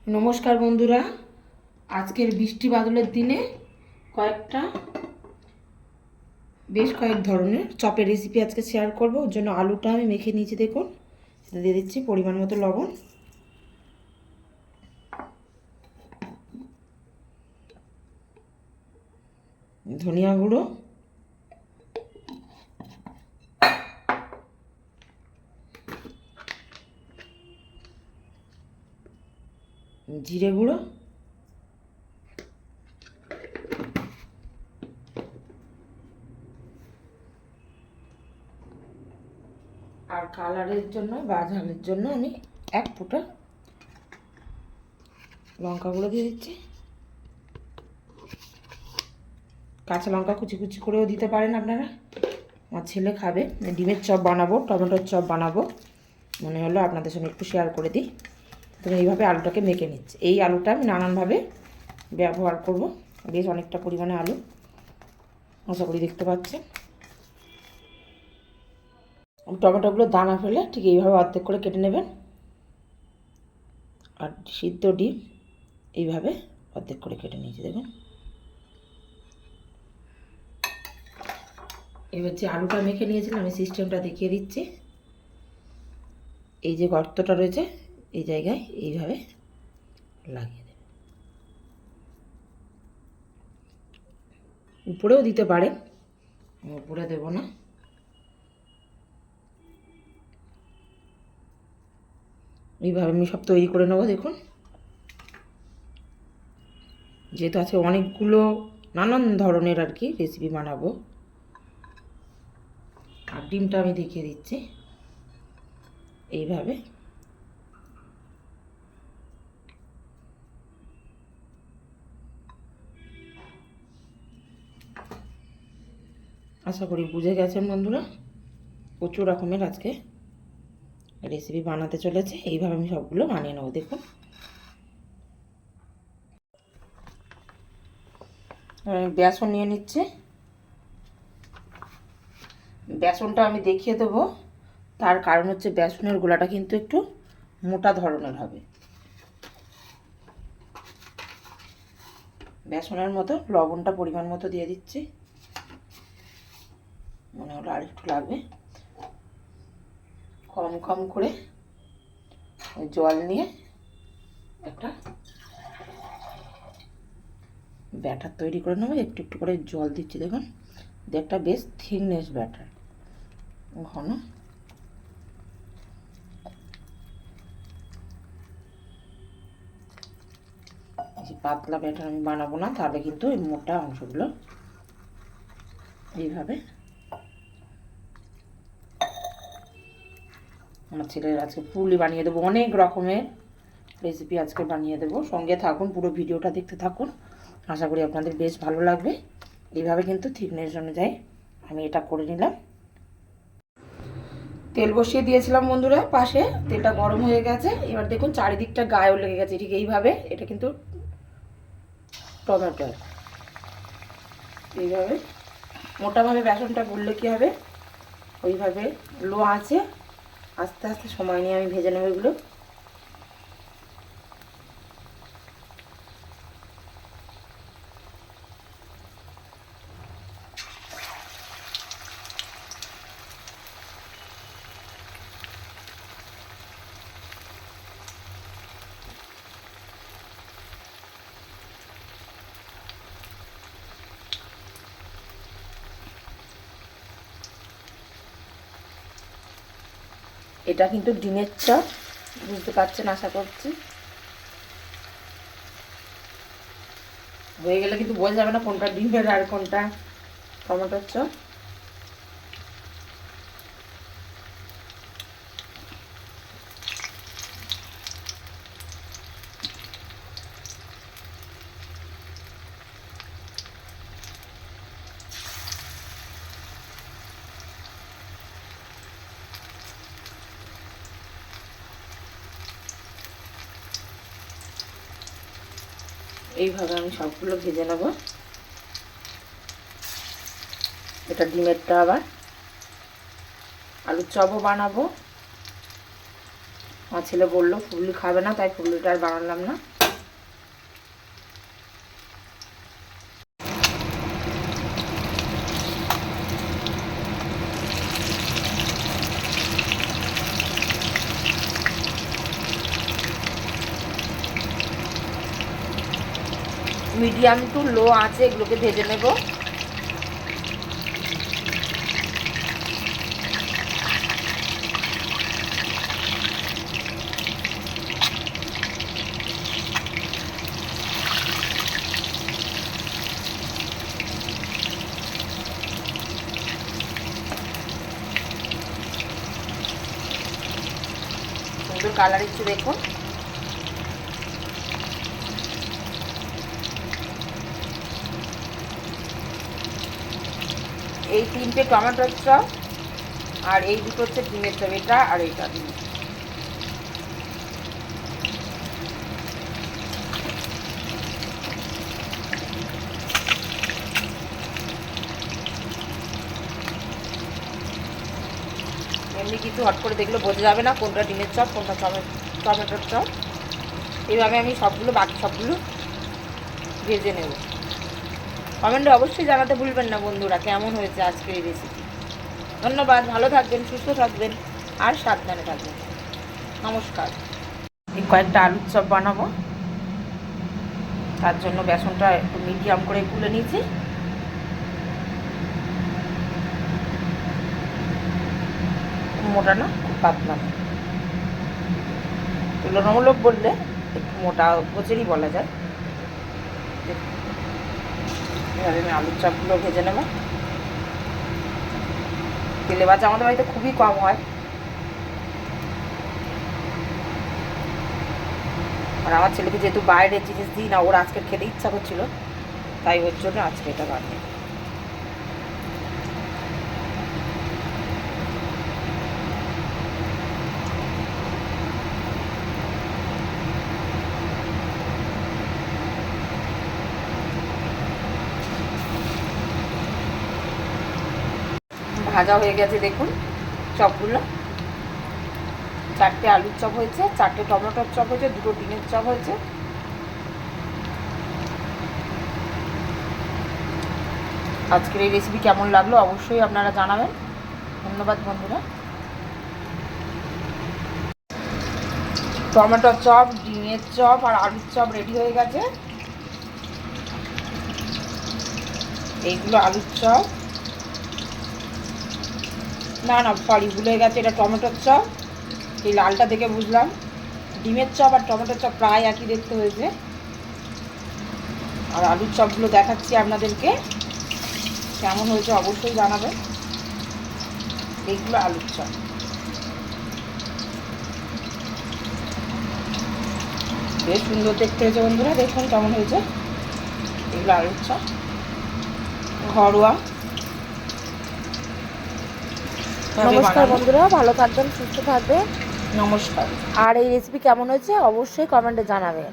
নমস্কার বন্ধুরা, আজকের বৃষ্টি বাদলের দিনে বেশ কয়েক ধরনের চপের রেসিপি আজকে শেয়ার করব। ওর জন্য আলুটা আমি মেখে নিয়েছি, দেখুন। সেটা দিয়ে দিচ্ছি পরিমাণ মতো লবণ, ধনিয়া গুঁড়ো, জিরে গুঁড়ো, আর কালারের জন্য বা ঝালের জন্য আমি এক ফোঁটা লঙ্কা গুঁড়ো দিয়ে দিচ্ছি। কাঁচা লঙ্কা কুচি কুচি করেও দিতে পারেন আপনারা। আমার ছেলে খাবে, ডিমের চপ বানাবো, টমেটোর চপ বানাবো, মনে হলো আপনাদের সঙ্গে একটু শেয়ার করে দিই। তো এইভাবে আলুটাকে মেখে নিচ্ছি। এই আলুটা আমি নানানভাবে ব্যবহার করব, বেশ অনেকটা পরিমাণে আলু, আশা করি দেখতে পাচ্ছেন। টমেটোগুলো দানা ফেলে ঠিক এইভাবে অর্ধেক করে কেটে নেবেন, আর সিদ্ধ ডিম এইভাবে অর্ধেক করে কেটে নিয়েছি, দেখুন। এবার যে আলুটা মেখে নিয়েছিলাম আমি সিস্টেমটা দেখিয়ে দিচ্ছি। এই যে গর্তটা রয়েছে এই জায়গায় এইভাবে লাগিয়ে দেবেন। উপরেও দিতে পারেন, উপরে দেব না। এইভাবে আমি সব তৈরি করে নেবো, দেখুন। যেহেতু আছে অনেকগুলো নানান ধরনের আর কি রেসিপি বানাবো। আর ডিমটা আমি দেখিয়ে দিচ্ছি এইভাবে। আশা করি বুঝে গেছেন বন্ধুরা, প্রচুর রকমের আজকে রেসিপি বানাতে চলেছে। এইভাবে আমি সবগুলো বানিয়ে নেবো, দেখুন। বেসন নিয়ে নিচ্ছে, বেসনটা আমি দেখিয়ে দেবো। তার কারণ হচ্ছে বেসনের গোলাটা কিন্তু একটু মোটা ধরনের হবে। বেসনের মতো লবণটা পরিমাণ মতো দিয়ে দিচ্ছি, মনে হলো আর একটু লাগবে। কম কম করে জল নিয়ে একটা ব্যাটার তৈরি করে নেবো। একটু একটু করে জল দিচ্ছি, দেখুন। দিয়ে একটা বেশ থিকনেস ব্যাটার, ঘন। পাতলা ব্যাটার আমি বানাবো না, তাহলে কিন্তু এই মোটা অংশগুলো এইভাবে। আমার ছেলের আজকে পুলি বানিয়ে দেবো, অনেক রকমের রেসিপি আজকে বানিয়ে দেবো। সঙ্গে থাকুন, পুরো ভিডিওটা দেখতে থাকুন, আশা করি আপনাদের বেশ ভালো লাগবে। এইভাবে কিন্তু থিকনেস অনুযায়ী আমি এটা করে নিলাম। তেল বসিয়ে দিয়েছিলাম বন্ধুরা পাশে, তেলটা গরম হয়ে গেছে। এবার দেখুন চারিদিকটা গায়েও লেগে গেছে, ঠিক এইভাবে। এটা কিন্তু টমেটো। এইভাবে মোটাভাবে বেসনটা গুললে কী হবে, ওইভাবে লো আছে আস্তে আস্তে সময় নিয়ে আমি ভেজে নেব এগুলো। এটা কিন্তু ডিমের চপ, বুঝতে পারছেন আশা করছি। হয়ে গেলে কিন্তু বোঝা যাবে না কোনটা ডিমের আর কোনটা টমেটোর চপ। এইভাবে আমি সবগুলো ভেজে নেব। এটা ডিমেরটা আবার আলুর চপও বানাবো। আমার ছেলে বললো ফুললি খাবে না, তাই ফুললিটা আর বানালাম না। মিডিয়াম টু লো আঁচে এগুলোকে ভেজে নেব। সুন্দর কালার একটু দেখুন। এই 3টে টমেটোর চপ আর এই দুটো হচ্ছে ডিমের চপ, এটা আর এইটা ডিম। এমনি কিছু হট করে দেখলে বোঝা যাবে না কোনটা ডিমের চপ কোনটা টমেটোর চপ। এইভাবে আমি সবগুলো বাকি সবগুলো ভেজে নেব। কমেন্টে অবশ্যই জানাতে ভুলবেন না বন্ধুরা কেমন হয়েছে আজকের এই রেসিপি। ধন্যবাদ, ভালো থাকবেন, সুস্থ থাকবেন আর সাবধানে থাকবেন। নমস্কার। এই কয়েকটা আলুর চপ বানাবো, তার জন্য বেসনটা একটু মিডিয়াম করে গুলে নিয়েছি। মোটা না, খুব পাতলা না, তুলনামূলক বললে একটু মোটা গোছেরই বলা যায়। এভাবে আমি আলুর চপগুলো ভেজে নেব। তেলে ভাজা আমাদের বাড়িতে খুবই কম হয়, আর আমার ছেলেকে যেহেতু বাইরে জিনিস দিই না, ওর আজকে খেতে ইচ্ছা করছিল, তাই ওর জন্য আজকে এটা বানিয়ে। ভাজা হয়ে গেছে দেখুন চপগুলো। 4টে আলুর চপ হয়েছে, 4টে টমেটোর চপ হয়েছে, 2টো ডিমের চপ হয়েছে। আজকের এই রেসিপি কেমন লাগলো অবশ্যই আপনারা জানাবেন। ধন্যবাদ বন্ধুরা। টমেটোর চপ, ডিমের চপ আর আলুর চপ রেডি হয়ে গেছে। এইগুলো আলুর চপ, না না সরি ভুলে গেছে, এটা টমেটোর চপ। এই লালটা দেখে বুঝলাম ডিমের চপ আর টমেটোর চপ প্রায় একই দেখতে হয়েছে। আর আলুর চপগুলো দেখাচ্ছি আপনাদেরকে কেমন হয়েছে অবশ্যই জানাবেন। এইগুলো আলুর চপ, বেশ সুন্দর দেখতে হয়েছে বন্ধুরা, দেখুন কেমন হয়েছে। এগুলো আলুর চপ ঘরোয়া। নমস্কার বন্ধুরা, ভালো থাকবেন, সুস্থ থাকবেন। নমস্কার। আর এই রেসিপি কেমন হয়েছে অবশ্যই কমেন্টে জানাবেন।